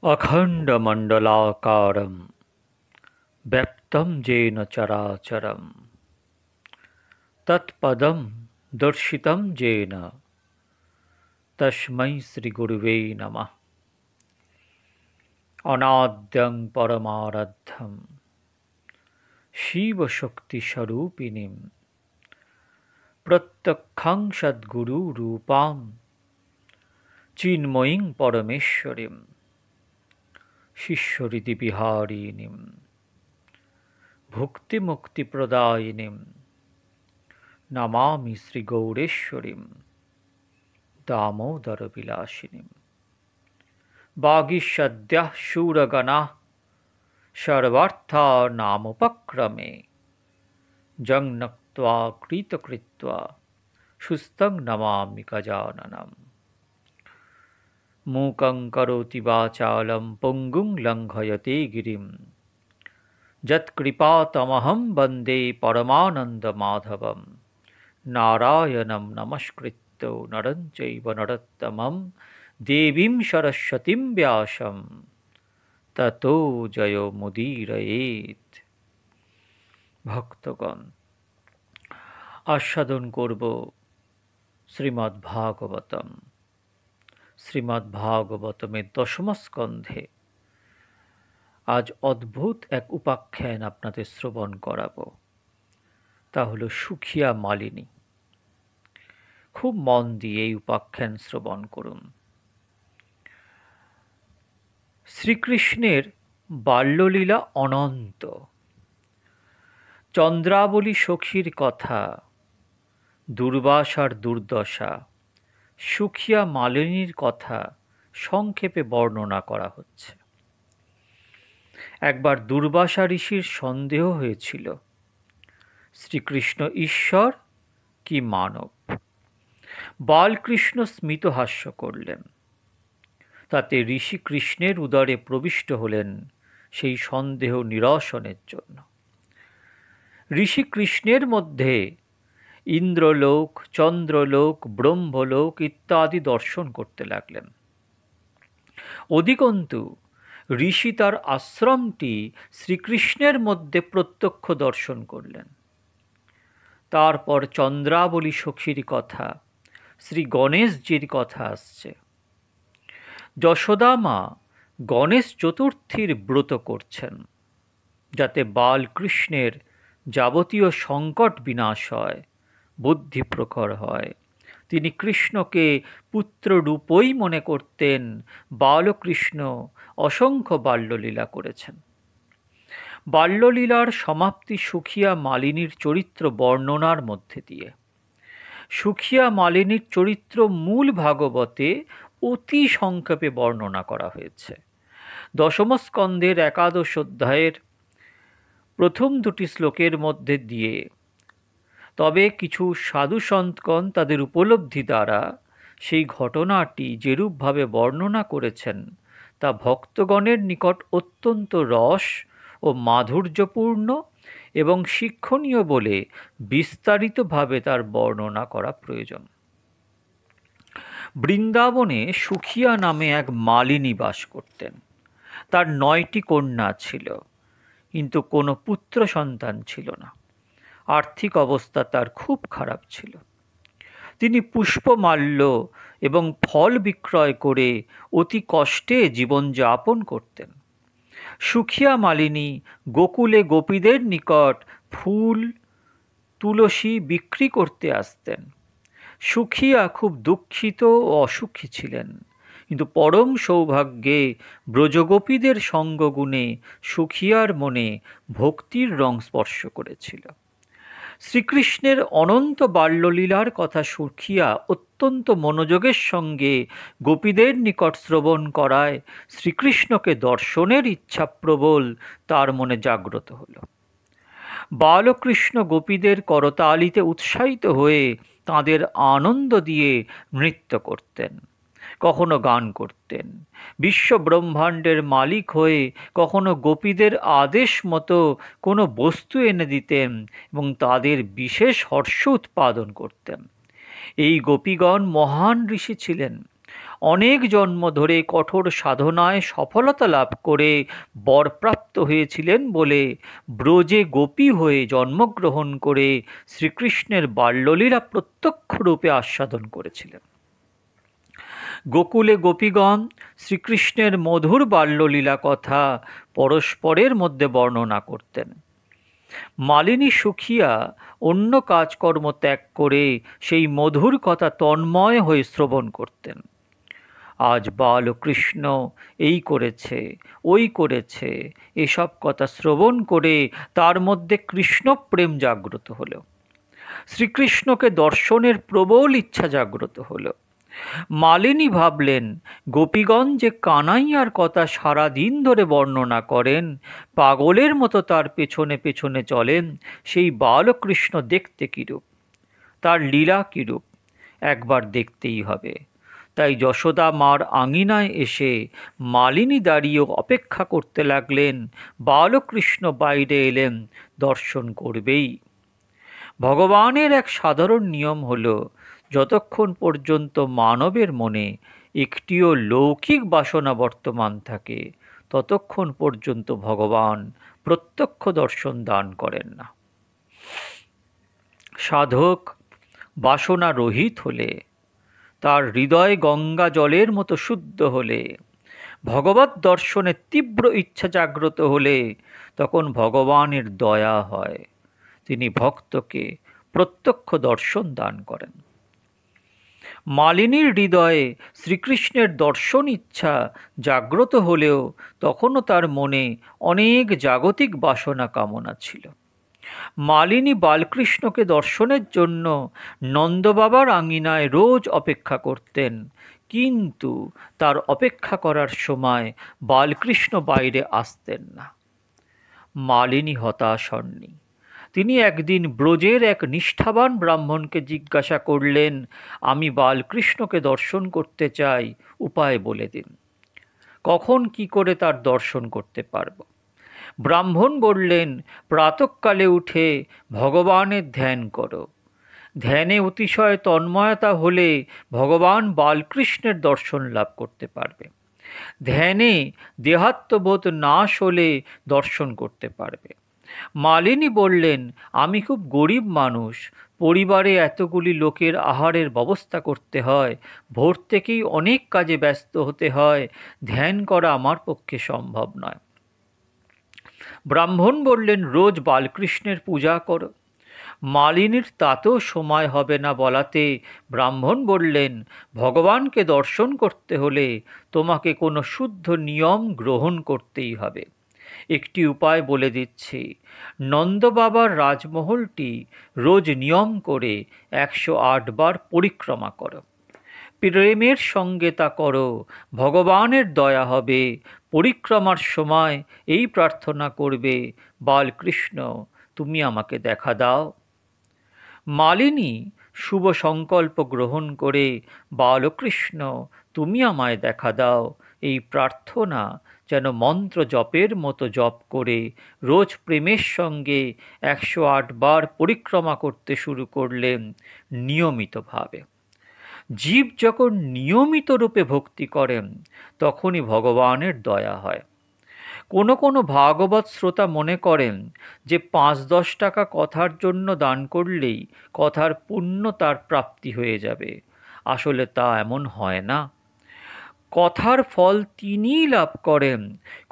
अखण्डमण्डलाकारं व्याप्तं येन चराचरं तत्पदं दर्शितं येन तस्मै श्रीगुरुवे नमः। अनाद्यं परमाराध्यं शिवशक्तिस्वरूपिणीं प्रत्यक्षं सद्गुरुरूपां चिन्मयीं परमेश्वरीं शिष्यहृदिविहारिणीं भुक्तिमुक्तिप्रदायिनीं नमामि श्रीगौरेश्वरीं दामोदरविलासिनीं। वागीषद्याः शूरगणाः सर्वार्थानामुपक्रमे जं नक्त्वा कृतकृत्वा सुस्तं नमामि गजाननम्। मूकं करोति वाचालं पुङ्गुं लङ्घयते गिरिं यत्कृपातमहं वन्दे परमानन्दमाधवं। नारायणं नमस्कृत्य नरं चैव नरोत्तमं देवीं सरस्वतीं व्यासं ततो जयमुदीरयेत्। ভক্তগণ, আস্বাদন করব শ্রীমদ্ ভাগবতম। শ্রীমদ্ ভাগবতমের দশম স্কন্ধে আজ অদ্ভুত এক উপাখ্যান আপনাদের শ্রবণ করাবো। তা হলো সুখিয়া মালিনী। খুব মন দিয়ে এই উপাখ্যান শ্রবণ করুন। শ্রীকৃষ্ণের বাল্যলীলা অনন্ত। চন্দ্রাবলী সখীর কথা, দুর্বাসার দুর্দশা, সুখিয়া মালিনীর কথা সংক্ষেপে বর্ণনা করা হচ্ছে। একবার দুর্বাসা ঋষির সন্দেহ হয়েছিল শ্রীকৃষ্ণ ঈশ্বর কি মানব। বালকৃষ্ণ স্মিতহাস্য করলেন। তাতে ঋষি কৃষ্ণের উদরে প্রবিষ্ট হলেন সেই সন্দেহ নিরসনের জন্য। ঋষি কৃষ্ণের মধ্যে ইন্দ্রলোক, চন্দ্রলোক, ব্রহ্মলোক ইত্যাদি দর্শন করতে লাগলেন। অধিকন্তু ঋষি তার আশ্রমটি শ্রীকৃষ্ণের মধ্যে প্রত্যক্ষ দর্শন করলেন। তারপর চন্দ্রাবলী সখীর কথা, শ্রী গণেশজির কথা আসছে। যশোদা মা গণেশ চতুর্থীর ব্রত করছেন, যাতে বালকৃষ্ণের যাবতীয় সংকট বিনাশ হয়, বুদ্ধি প্রখর হয়। তিনি কৃষ্ণকে পুত্ররূপই মনে করতেন। বালকৃষ্ণ অসংখ্য বাল্যলীলা করেছেন। বাল্যলীলার সমাপ্তি সুখিয়া মালিনীর চরিত্র বর্ণনার মধ্যে দিয়ে। সুখিয়া মালিনীর চরিত্র মূল ভাগবতে অতি সংক্ষেপে বর্ণনা করা হয়েছে। দশম স্কন্ধের একাদশ অধ্যায়ের প্রথম দুটি শ্লোকের মধ্যে দিয়ে। তবে কিছু সাধু সন্তগণ তাদের উপলব্ধি দ্বারা সেই ঘটনাটি যেরূপভাবে বর্ণনা করেছেন তা ভক্তগণের নিকট অত্যন্ত রস ও মাধুর্যপূর্ণ এবং শিক্ষণীয় বলে বিস্তারিতভাবে তার বর্ণনা করা প্রয়োজন। বৃন্দাবনে সুখিয়া নামে এক মালিনী বাস করতেন। তার 9টি কন্যা ছিল, কিন্তু কোনো পুত্র সন্তান ছিল না। আর্থিক অবস্থা তার খুব খারাপ ছিল। তিনি পুষ্পমাল্য এবং ফল বিক্রয় করে অতি কষ্টে জীবনযাপন করতেন। সুখিয়া মালিনী গোকুলে গোপীদের নিকট ফুল, তুলসী বিক্রি করতে আসতেন। সুখিয়া খুব দুঃখিত ও অসুখী ছিলেন, কিন্তু পরম সৌভাগ্যে ব্রজগোপীদের সঙ্গগুণে সুখিয়ার মনে ভক্তির রং স্পর্শ করেছিল। শ্রীকৃষ্ণের অনন্ত বাল্যলীলার কথা সুখিয়া অত্যন্ত মনোযোগের সঙ্গে গোপীদের নিকট শ্রবণ করায় শ্রীকৃষ্ণকে দর্শনের ইচ্ছা প্রবল তার মনে জাগ্রত হল। বালকৃষ্ণ গোপীদের করতালিতে উৎসাহিত হয়ে তাঁদের আনন্দ দিয়ে নৃত্য করতেন, কখনো গান করতেন। বিশ্ব ব্রহ্মাণ্ডের মালিক হয়ে কখনো গোপীদের আদেশ মতো কোনো বস্তু এনে দিতেন এবং তাদের বিশেষ হর্ষ উৎপাদন করতেন। এই গোপীগণ মহান ঋষি ছিলেন। অনেক জন্ম ধরে কঠোর সাধনায় সফলতা লাভ করে বরপ্রাপ্ত হয়েছিলেন বলে ব্রজে গোপী হয়ে জন্মগ্রহণ করে শ্রীকৃষ্ণের বাল্যলীলা প্রত্যক্ষ রূপে আস্বাদন করেছিলেন। গোকুলে গোপীগণ শ্রীকৃষ্ণের মধুর বাল্যলীলা কথা পরস্পরের মধ্যে বর্ণনা করতেন। মালিনী সুখিয়া অন্য কাজকর্ম ত্যাগ করে সেই মধুর কথা তন্ময় হয়ে শ্রবণ করতেন। আজ বালকৃষ্ণ এই করেছে, ওই করেছে, এসব কথা শ্রবণ করে তার মধ্যে কৃষ্ণ প্রেম জাগ্রত হলো। শ্রীকৃষ্ণকে দর্শনের প্রবল ইচ্ছা জাগ্রত হলো। মালিনী ভাবলেন, গোপীগণ যে কানাইয়ার কথা সারা দিন ধরে বর্ণনা করেন, পাগলের মতো তার পেছনে পেছনে চলেন, সেই বালকৃষ্ণ দেখতে কিরূপ, তার লীলা কিরূপ, একবার দেখতেই হবে। তাই যশোদা মার আঙিনায় এসে মালিনী দাঁড়িয়ে অপেক্ষা করতে লাগলেন, বালকৃষ্ণ বাইরে এলেন, দর্শন করবেই। ভগবানের এক সাধারণ নিয়ম হলো, যতক্ষণ পর্যন্ত মানবের মনে একটিও লৌকিক বাসনা বর্তমান থাকে, ততক্ষণ পর্যন্ত ভগবান প্রত্যক্ষ দর্শন দান করেন না। সাধক বাসনা রহিত হলে, তার হৃদয় গঙ্গা জলের মতো শুদ্ধ হলে, ভগবৎ দর্শনের তীব্র ইচ্ছা জাগ্রত হলে, তখন ভগবানের দয়া হয়, তিনি ভক্তকে প্রত্যক্ষ দর্শন দান করেন। মালিনীর হৃদয়ে শ্রীকৃষ্ণের দর্শন ইচ্ছা জাগ্রত হলেও তখনও তার মনে অনেক জাগতিক বাসনা কামনা ছিল। মালিনী বালকৃষ্ণকে দর্শনের জন্য নন্দবাবার আঙিনায় রোজ অপেক্ষা করতেন, কিন্তু তার অপেক্ষা করার সময় বালকৃষ্ণ বাইরে আসতেন না। মালিনী হতাশ হননি। তিনি একদিন ব্রজের এক নিষ্ঠাবান ব্রাহ্মণকে জিজ্ঞাসা করলেন, আমি বালকৃষ্ণকে দর্শন করতে চাই, উপায় বলে দিন, কখন কি করে তার দর্শন করতে পারব। ব্রাহ্মণ বললেন, প্রাতঃকালে উঠে ভগবানের ধ্যান করো, ধ্যানে অতিশয় তন্ময়তা হলে ভগবান বালকৃষ্ণের দর্শন লাভ করতে পারবে। ধ্যানে দেহাত্মবোধ নাশ হলে দর্শন করতে পারবে। মালিনী বললেন, আমি খুব গরিব মানুষ, পরিবারে এতগুলি লোকের আহারের ব্যবস্থা করতে হয়, ভোর থেকেই অনেক কাজে ব্যস্ত হতে হয়, ধ্যান করা আমার পক্ষে সম্ভব নয়। ব্রাহ্মণ বললেন, রোজ বালকৃষ্ণের পূজা করো। মালিনীর তাতেও সময় হবে না বলাতে ব্রাহ্মণ বললেন, ভগবানকে দর্শন করতে হলে তোমাকে কোনো শুদ্ধ নিয়ম গ্রহণ করতেই হবে। একটি উপায় বলে দিচ্ছি, নন্দবাবার রাজমহলটি রোজ নিয়ম করে 108 বার পরিক্রমা করো। প্রেমের সঙ্গে তা করো, ভগবানের দয়া হবে। পরিক্রমার সময় এই প্রার্থনা করবে, বালকৃষ্ণ তুমি আমাকে দেখা দাও। মালিনী শুভ সংকল্প গ্রহণ করে, বালকৃষ্ণ তুমি আমায় দেখা দাও, এই প্রার্থনা যেন মন্ত্র জপের মতো জপ করে রোজ প্রেমের সঙ্গে 108 বার পরিক্রমা করতে শুরু করলেন নিয়মিতভাবে। জীব যখন নিয়মিত রূপে ভক্তি করেন, তখনই ভগবানের দয়া হয়। কোনো কোনো ভাগবত শ্রোতা মনে করেন যে 5-10 টাকা কথার জন্য দান করলেই কথার পুণ্য তার প্রাপ্তি হয়ে যাবে। আসলে তা এমন হয় না। কথার ফল তিনিই লাভ করেন,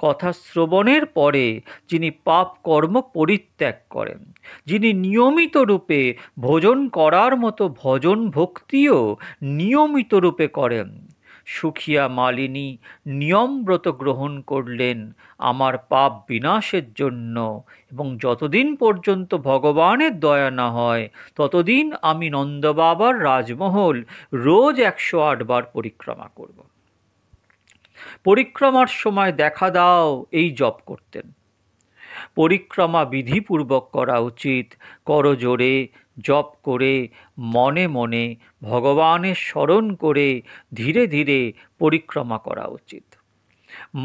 কথা শ্রবণের পরে যিনি পাপ কর্ম পরিত্যাগ করেন, যিনি নিয়মিত রূপে ভোজন করার মতো ভজন ভক্তিও নিয়মিত রূপে করেন। সুখিয়া মালিনী নিয়মব্রত গ্রহণ করলেন আমার পাপ বিনাশের জন্য, এবং যতদিন পর্যন্ত ভগবানের দয়া না হয় ততদিন আমি নন্দবাবার রাজমহল রোজ 108 বার পরিক্রমা করব। পরিক্রমার সময় দেখা দাও এই জপ করতেন। পরিক্রমা বিধিপূর্বক করা উচিত, করজোড়ে জপ করে মনে মনে ভগবানের স্মরণ করে ধীরে ধীরে পরিক্রমা করা উচিত।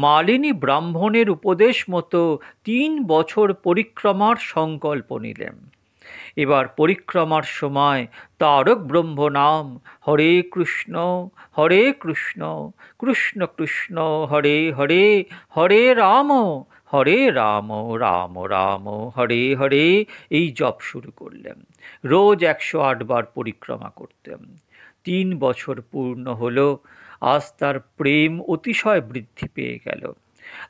মালিনী ব্রাহ্মণের উপদেশ মতো 3 বছর পরিক্রমার সংকল্প নিলেন। এবার পরিক্রমার সময় তারক ব্রহ্ম নাম হরে কৃষ্ণ কৃষ্ণ কৃষ্ণ হরে হরে, হরে রাম রাম রাম হরে হরে এই জপ শুরু করলেন। রোজ 108 বার পরিক্রমা করতেন। 3 বছর পূর্ণ হলো। আজ তার প্রেম অতিশয় বৃদ্ধি পেয়ে গেল।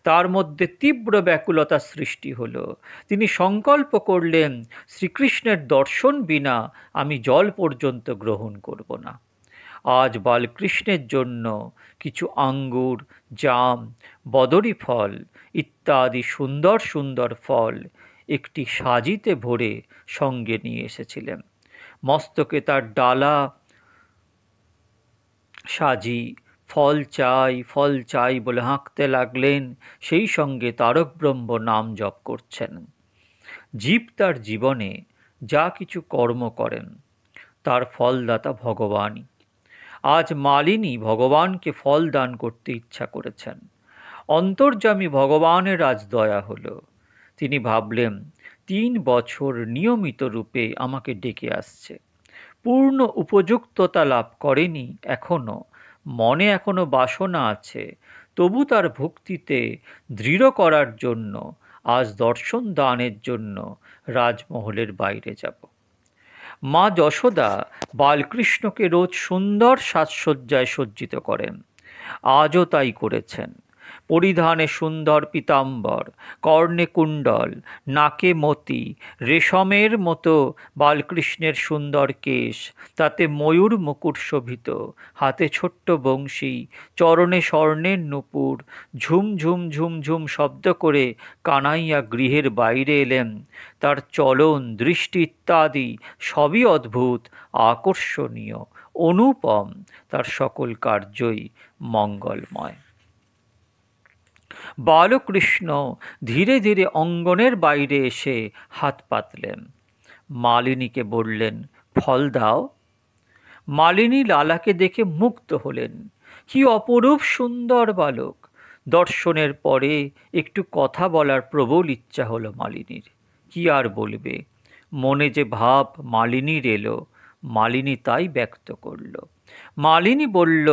তার মধ্যে তীব্র ব্যাকুলতা সৃষ্টি হলো। তিনি সংকল্প করলেন, শ্রীকৃষ্ণের দর্শন বিনা আমি জল পর্যন্ত গ্রহণ করব না। আজ বালকৃষ্ণের জন্য কিছু আঙ্গুর, জাম, বদরি ফল ইত্যাদি সুন্দর সুন্দর ফল একটি সাজিতে ভরে সঙ্গে নিয়ে এসেছিলেন। মস্তকে তার ডালা সাজি ফল চাই বলে হাঁকতে লাগলেন, সেই সঙ্গে তারক ব্রহ্ম নাম জপ করছেন। জীব তার জীবনে যা কিছু কর্ম করেন তার ফলদাতা ভগবানই। আজ মালিনী ভগবানকে ফল দান করতে ইচ্ছা করেছেন। অন্তর্যামী ভগবানের আজ দয়া হলো। তিনি ভাবলেন 3 বছর নিয়মিত রূপে আমাকে ডেকে আসছে, পূর্ণ উপযুক্ততা লাভ করেনি এখনো, মনে এখনো বাসনা আছে, তবু তার ভক্তিতে দৃঢ় করার জন্য আজ দর্শন দানের জন্য রাজমহলের বাইরে যাব। মা যশোদা বালকৃষ্ণকে রোজ সুন্দর সাজসজ্জায় সজ্জিত করেন। আজও তাই করেছেন। পরিধানে সুন্দর পীতাম্বর, কর্ণে কুণ্ডল, নাকে মতি, রেশমের মতো বালকৃষ্ণের সুন্দর কেশ, তাতে ময়ূর মুকুট শোভিত, হাতে ছোট্ট বংশী, চরণে স্বর্ণের নূপুর, ঝুম ঝুম ঝুম ঝুম শব্দ করে কানাইয়া গৃহের বাইরে এলেন। তার চলন, দৃষ্টি ইত্যাদি সবই অদ্ভুত, আকর্ষণীয়, অনুপম। তার সকল কার্যই মঙ্গলময়। বালকৃষ্ণ ধীরে ধীরে অঙ্গনের বাইরে এসে হাত পাতলেন। মালিনীকে বললেন, ফল দাও। মালিনী লালাকে দেখে মুগ্ধ হলেন। কি অপরূপ সুন্দর বালক! দর্শনের পরে একটু কথা বলার প্রবল ইচ্ছা হলো মালিনীর। কি আর বলবে, মনে যে ভাব মালিনীর এলো, মালিনী তাই ব্যক্ত করল। মালিনী বলল,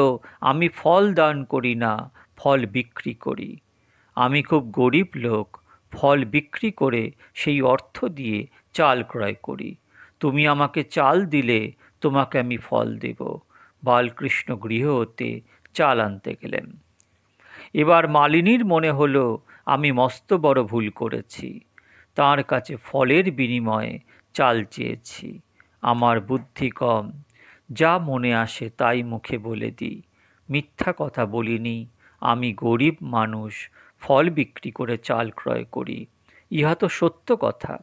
আমি ফল দান করি না, ফল বিক্রি করি। আমি খুব গরিব লোক, ফল বিক্রি করে সেই অর্থ দিয়ে চাল ক্রয় করি। তুমি আমাকে চাল দিলে তোমাকে আমি ফল দেব। বালকৃষ্ণ গৃহ হতে চাল আনতে গেলেন। এবার মালিনীর মনে হলো, আমি মস্ত বড় ভুল করেছি, তার কাছে ফলের বিনিময়ে চাল চেয়েছি। আমার বুদ্ধি কম, যা মনে আসে তাই মুখে বলে দিই, মিথ্যা কথা বলিনি। আমি গরিব মানুষ, ফল বিক্রি করে চাল ক্রয় করি, ইহা তো সত্য কথা।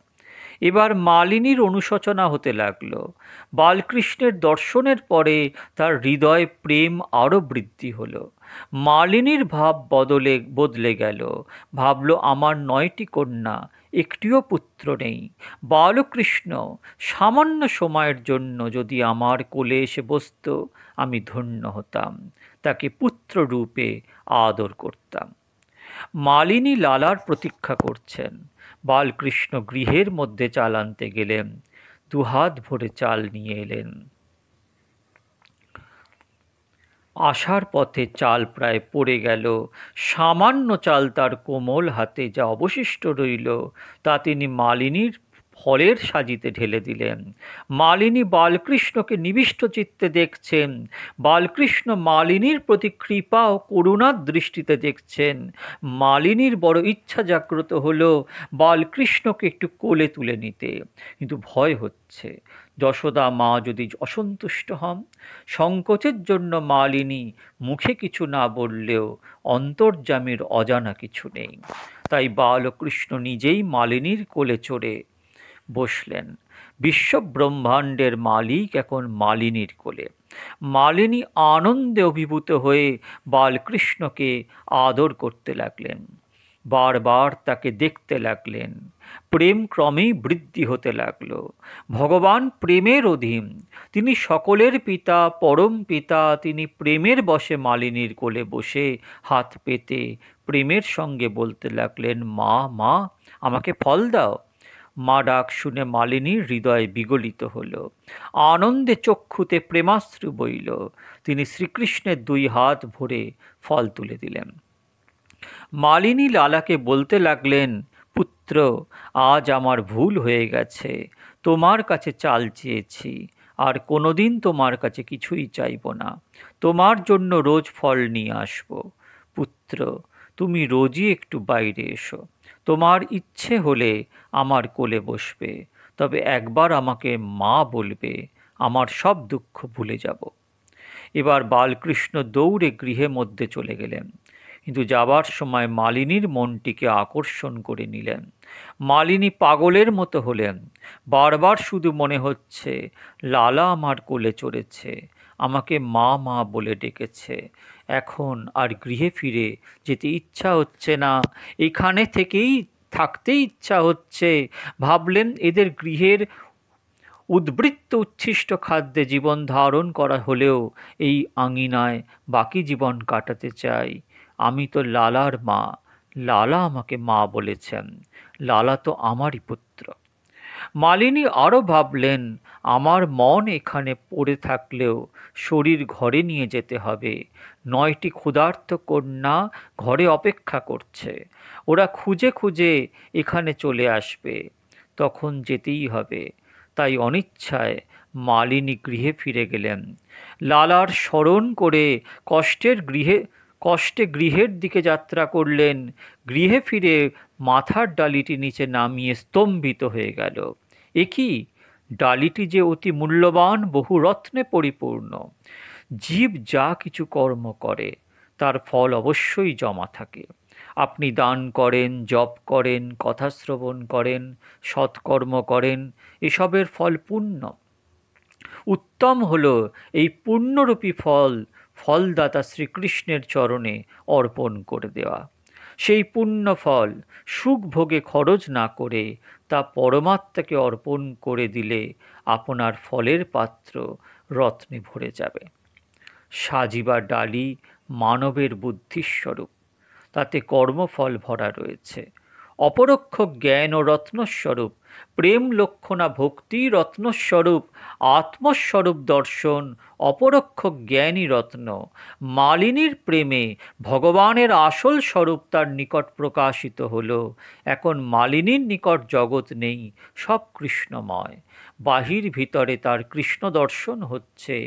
এবার মালিনীর অনুশোচনা হতে লাগলো। বালকৃষ্ণের দর্শনের পরে তার হৃদয়ে প্রেম আরও বৃদ্ধি হলো। মালিনীর ভাব বদলে গেল। ভাবল, আমার 9টি কন্যা, একটিও পুত্র নেই। বালকৃষ্ণ সামান্য সময়ের জন্য যদি আমার কোলে এসে বসত, আমি ধন্য হতাম, তাকে পুত্র রূপে আদর করতাম। মালিনী লালার প্রতীক্ষা করছেন। বালকৃষ্ণ গৃহের মধ্যে চাল আনতে গেলেন। 2 হাত ভরে চাল নিয়ে এলেন। আসার পথে চাল প্রায় পড়ে গেল। সামান্য চাল তার কোমল হাতে যা অবশিষ্ট রইল তা তিনি মালিনীর ফলের সাজিতে ঢেলে দিলেন। মালিনী বালকৃষ্ণকে নিবিষ্ট চিত্তে দেখছেন। বালকৃষ্ণ মালিনীর প্রতি কৃপা ও করুণার দৃষ্টিতে দেখছেন। মালিনীর বড় ইচ্ছা জাগ্রত হলো বালকৃষ্ণকে একটু কোলে তুলে নিতে, কিন্তু ভয় হচ্ছে যশোদা মা যদি অসন্তুষ্ট হন। সংকোচের জন্য মালিনী মুখে কিছু না বললেও অন্তর্যামীর অজানা কিছু নেই। তাই বালকৃষ্ণ নিজেই মালিনীর কোলে চড়ে বসলেন। বিশ্ব ব্রহ্মাণ্ডের মালিক এখন মালিনীর কোলে। মালিনী আনন্দে অভিভূত হয়ে বালকৃষ্ণকে আদর করতে লাগলেন, বারবার তাকে দেখতে লাগলেন। প্রেম ক্রমেই বৃদ্ধি হতে লাগল। ভগবান প্রেমের অধীন, তিনি সকলের পিতা, পরম পিতা। তিনি প্রেমের বশে মালিনীর কোলে বসে হাত পেতে প্রেমের সঙ্গে বলতে লাগলেন, মা মা, আমাকে ফল দাও। মা ডাক শুনে মালিনীর হৃদয় বিগলিত হল, আনন্দে চক্ষুতে প্রেমাশ্রু বইল। তিনি শ্রীকৃষ্ণের 2 হাত ভরে ফল তুলে দিলেন। মালিনী লালাকে বলতে লাগলেন, পুত্র, আজ আমার ভুল হয়ে গেছে, তোমার কাছে চাল চেয়েছি, আর কোনোদিন তোমার কাছে কিছুই চাইব না। তোমার জন্য রোজ ফল নিয়ে আসব। পুত্র, তুমি রোজই একটু বাইরে এসো, তোমার ইচ্ছে হলে আমার কোলে বসবে, তবে একবার আমাকে মা বলবে, আমার সব দুঃখ ভুলে যাব। এবার বালকৃষ্ণ দৌড়ে গৃহে মধ্যে চলে গেলেন, কিন্তু যাবার সময় মালিনীর মনটিকে আকর্ষণ করে নিলেন। মালিনী পাগলের মতো হলেন, বারবার শুধু মনে হচ্ছে লালা আমার কোলে চড়েছে, আমাকে মা মা বলে ডেকেছে, এখন আর গৃহে ফিরে যেতে ইচ্ছা হচ্ছে না, এখানে থেকেই থাকতে ইচ্ছা হচ্ছে। ভাবলেন, এদের গৃহের উদ্বৃত্ত উচ্ছিষ্ট খাদ্যে জীবন ধারণ করা হলেও এই আঙিনায় বাকি জীবন কাটাতে চাই। আমি তো লালার মা, লালা আমাকে মা বলেছেন, লালা তো আমারই পুত্র। মালিনী আরও ভাবলেন, আমার মন এখানে পড়ে থাকলেও শরীর ঘরে নিয়ে যেতে হবে। 9টি ক্ষুধার্ত কন্যা ঘরে অপেক্ষা করছে, ওরা খুঁজে খুঁজে এখানে চলে আসবে, তখন যেতেই হবে। তাই অনিচ্ছায় মালিনী গৃহে ফিরে গেলেন। লালার স্মরণ করে কষ্টে গৃহের দিকে যাত্রা করলেন। গৃহে ফিরে মাথার ডালিটি নিচে নামিয়ে স্তম্ভিত হয়ে গেল। এ কি, ডালিটি যে অতি মূল্যবান, বহু রত্নে পরিপূর্ণ। জীব যা কিছু কর্ম করে তার ফল অবশ্যই জমা থাকে। আপনি দান করেন, জপ করেন, কথা শ্রবণ করেন, সৎকর্ম করেন, এসবের ফল পুণ্য। উত্তম হল এই পুণ্যরূপী ফলদাতা শ্রীকৃষ্ণের চরণে অর্পণ করে দেওয়া। সেই পুণ্য ফল সুখ ভোগে খরচ না করে তা পরমাত্মাকে অর্পণ করে দিলে আপনার ফলের পাত্র রত্নে ভরে যাবে। সাজিবা ডালি মানবের বুদ্ধিস্বরূপ, তাতে কর্মফল ভরা রয়েছে। অপরোক্ষ জ্ঞান ও রত্নস্বরূপ, প্রেম লক্ষণা ভক্তি রত্নস্বরূপ, আত্মস্বরূপ দর্শন অপরোক্ষ জ্ঞানী রত্ন। মালিনীর প্রেমে ভগবানের আসল স্বরূপ তার নিকট প্রকাশিত হল। এখন মালিনীর নিকট জগৎ নেই, সব কৃষ্ণময়। বাহির ভিতরে তার কৃষ্ণ দর্শন হচ্ছে।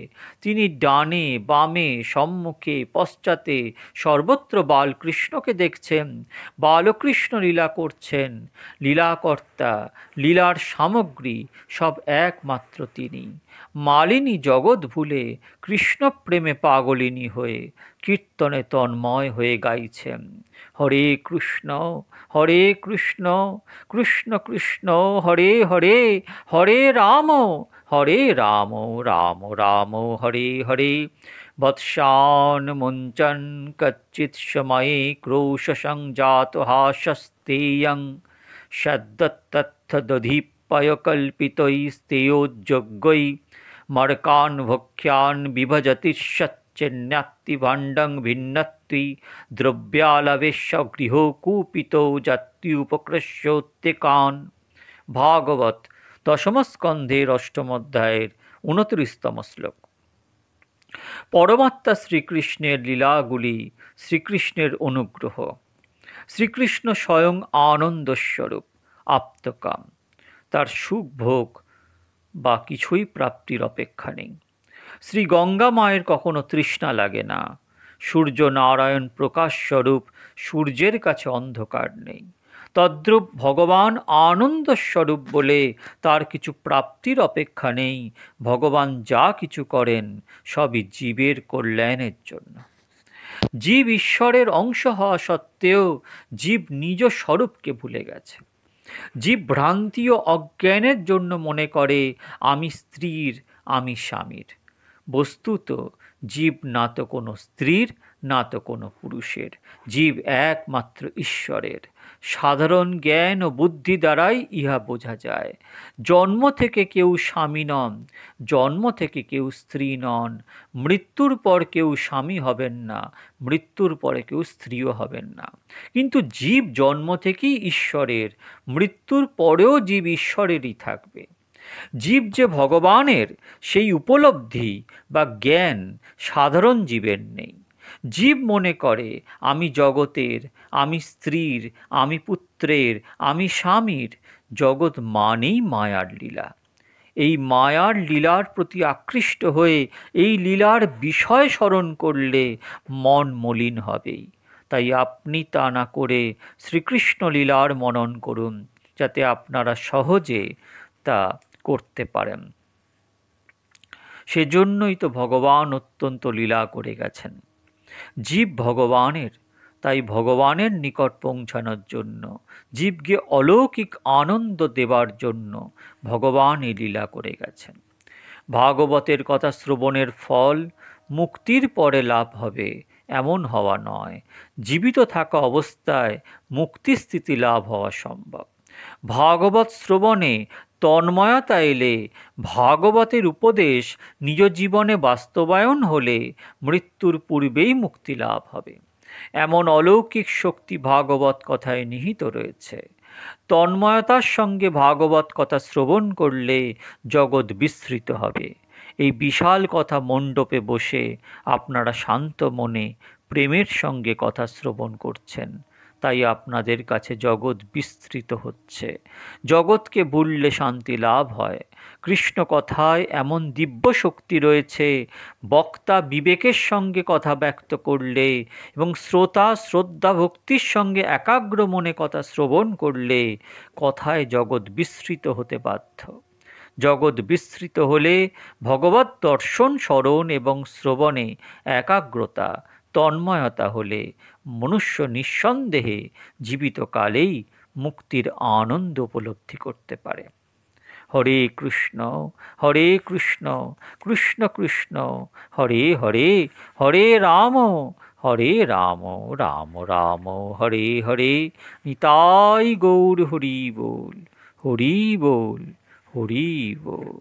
তিনি ডানে বামে সম্মুখে পশ্চাতে সর্বত্র বালকৃষ্ণকে দেখছেন। বালকৃষ্ণ লীলা করছেন। লীলাকর্তা, লীলার সামগ্রী সব একমাত্র তিনি। মালিনী জগৎ ভুলে কৃষ্ণ প্রেমে পাগলিনী হয়ে কীর্তনে তন্ময় হয়ে গাইছেন, হরে কৃষ্ণ কৃষ্ণ কৃষ্ণ হরে হরে, হরে রাম রাম রাম হরে হরে। বৎসান মুঞ্চন কচ্চিৎ সময়ে ক্রোশ সংজাত হাসস্তেয়ং সদ্দত্তদধিপয় কল্পিতৈস্তেয়োজ্জগৈ মর্কান ভক্ষ্যান বিভজতি সচ্চেন্যাত্তি ভাণ্ডং ভিন্নত্তি দ্রব্যালবেশ্য গৃহ কূপিত জাত্যুপকৃষ্যোত্তেকান। ভাগবত 10ম স্কন্ধের 8ম অধ্যায়ের 29তম শ্লোক। পরমাত্মা শ্রীকৃষ্ণের লীলাগুলি শ্রীকৃষ্ণের অনুগ্রহ। শ্রীকৃষ্ণ স্বয়ং আনন্দস্বরূপ, আপ্তকাম। তার সুখ ভোগ বা কিছুই প্রাপ্তির অপেক্ষা নেই। শ্রী গঙ্গা মায়ের কখনো তৃষ্ণা লাগে না। সূর্য নারায়ণ প্রকাশ স্বরূপ, সূর্যের কাছে অন্ধকার নেই। তদ্রূপ ভগবান আনন্দ স্বরূপ বলে তার কিছু প্রাপ্তির অপেক্ষা নেই। ভগবান যা কিছু করেন সবই জীবের কল্যাণের জন্য। জীব ঈশ্বরের অংশ হওয়া সত্ত্বেও জীব নিজ স্বরূপকে ভুলে গেছে। জীব ভ্রান্তি ও অজ্ঞানের জন্য মনে করে আমি স্ত্রীর, আমি স্বামীর। বস্তুত জীব না তো কোনো স্ত্রীর, না তো কোনো পুরুষের। জীব একমাত্র ঈশ্বরের। সাধারণ জ্ঞান ও বুদ্ধি দ্বারাই ইহা বোঝা যায়। জন্ম থেকে কেউ স্বামী নন, জন্ম থেকে কেউ স্ত্রী নন, মৃত্যুর পর কেউ স্বামী হবেন না, মৃত্যুর পরে কেউ স্ত্রীও হবেন না। কিন্তু জীব জন্ম থেকেই ঈশ্বরের, মৃত্যুর পরেও জীব ঈশ্বরেরই থাকবে। জীব যে ভগবানের, সেই উপলব্ধি বা জ্ঞান সাধারণ জীবের নেই। জীব মনে করে আমি জগতের, আমি স্ত্রীর, আমি পুত্রের, আমি স্বামীর। জগৎ মানেই মায়ার লীলা। এই মায়ার লীলার প্রতি আকৃষ্ট হয়ে এই লীলার বিষয় স্মরণ করলে মন মলিন হবেই। তাই আপনি তা না করে শ্রীকৃষ্ণ লীলার মনন করুন, যাতে আপনারা সহজে তা করতে পারেন। সেজন্যই তো ভগবান অত্যন্ত লীলা করে গেছেন। জীব ভগবানের, তাই ভগবানের নিকট পৌঁছানোর জন্য, জীবকে অলৌকিক আনন্দ দেবার জন্য ভগবান এই লীলা করে গেছেন। ভাগবতের কথা শ্রবণের ফল মুক্তির পরে লাভ হবে এমন হওয়া নয়, জীবিত থাকা অবস্থায় মুক্তিস্থিতি লাভ হওয়া সম্ভব। ভাগবত শ্রবণে তন্ময়তা এলে, ভাগবতের উপদেশ নিজ জীবনে বাস্তবায়ন হলে মৃত্যুর পূর্বেই মুক্তি লাভ হবে। এমন অলৌকিক শক্তি ভাগবত কথায় নিহিত রয়েছে। তন্ময়তার সঙ্গে ভাগবত কথা শ্রবণ করলে জগৎ বিস্তৃত হবে। এই বিশাল কথা মণ্ডপে বসে আপনারা শান্ত মনে প্রেমের সঙ্গে কথা শ্রবণ করছেন, তাই আপনাদের কাছে জগৎ বিস্তৃত হচ্ছে। জগৎকে ভুললে শান্তি লাভ হয়। কৃষ্ণ কথায় এমন দিব্য শক্তি রয়েছে, বক্তা বিবেকের সঙ্গে কথা ব্যক্ত করলে এবং শ্রোতা শ্রদ্ধা ভক্তির সঙ্গে একাগ্র মনে কথা শ্রবণ করলে কথায় জগৎ বিস্তৃত হতে বাধ্য। জগৎ বিস্তৃত হলে ভগবৎ দর্শন স্মরণ এবং শ্রবণে একাগ্রতা তন্ময়তা হলে মনুষ্য নিঃসন্দেহে জীবিত কালেই মুক্তির আনন্দ উপলব্ধি করতে পারে। হরে কৃষ্ণ কৃষ্ণ কৃষ্ণ হরে হরে, হরে রাম রাম রাম হরে হরে। নিতাই গৌর হরি বল, হরি বল, হরি বল।